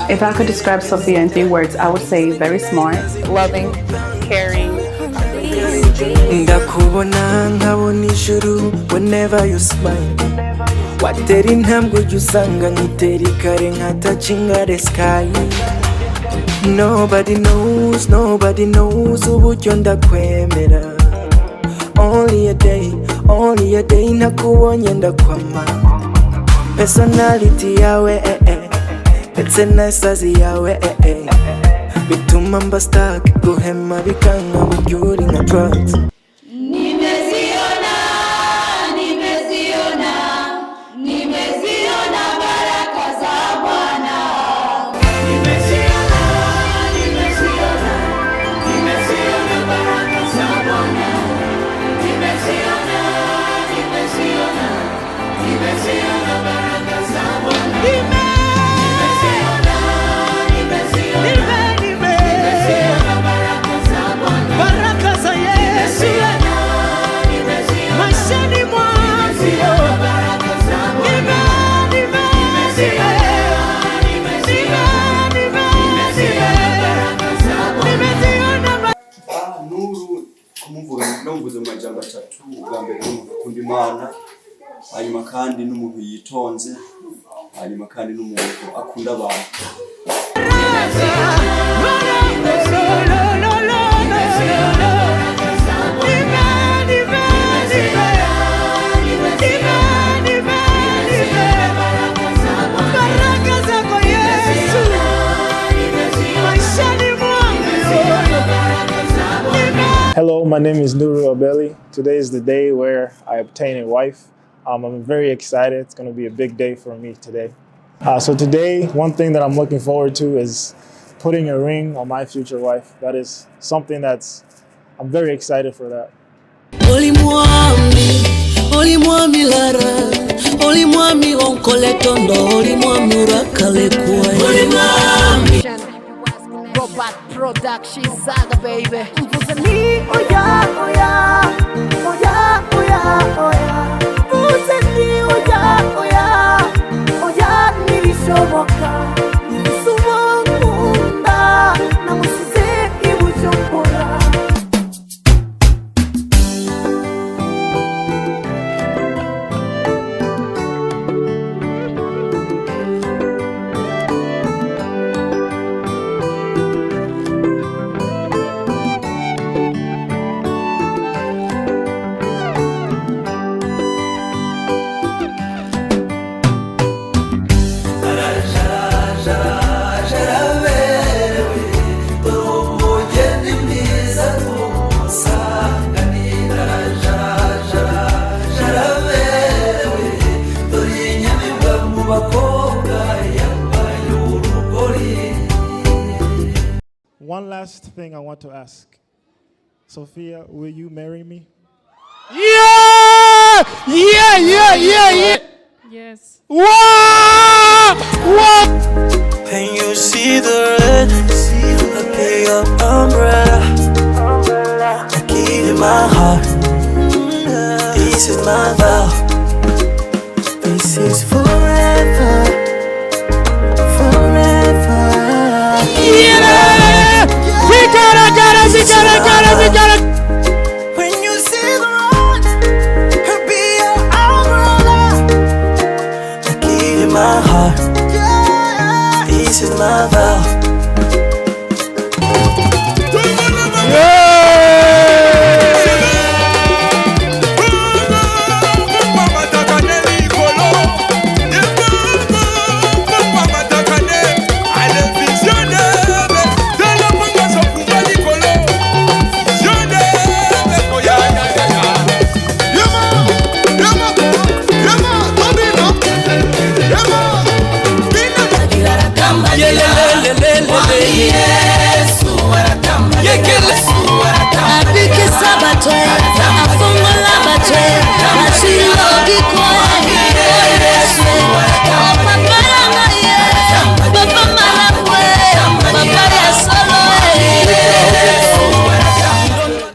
If I could describe Sofiya in 3 words, I would say very smart, loving, caring. Ndakubona nkabona ijuru whenever you smile. Watera intambwe ujya usanga nkitera ikare nkatacinga the sky. Nobody knows uburyo ndakwemera. Only a day nakubonye ndakwama. Personality yawe ndetse na sazi yawe bituma mba stuck guhema bikanga mubyuri nka drugs. Nimeziona baraka za Bwana. Nimeziona baraka za Bwana. Nimeziona baraka za Bwana. Nuru kumuvuza amajambo atatu ubwa mbere n'umuntu akunda Imana, hanyuma kandi n'umuntu yitonze, hanyuma kandi n'umuntu akunda abantu. Hello, my name is NURU AND. Today is the day where I obtain a wife. I'm very excited. It's going to be a big day for me today. So today, one thing that I'm looking forward to is putting a ring on my future wife. That is something I'm very excited for that. Robot production saga, baby. One last thing I want to ask. Sofiya, will you marry me? Yeah! Yes. Wow! When you see the red, I be your umbrella. I give you my heart. This is my vow. This is forever. Yeah! We gotta. When you see the road, I'll be your umbrella. I give you my heart. This is my vow. Yesu batwe, afungola batwe, asilo gikwa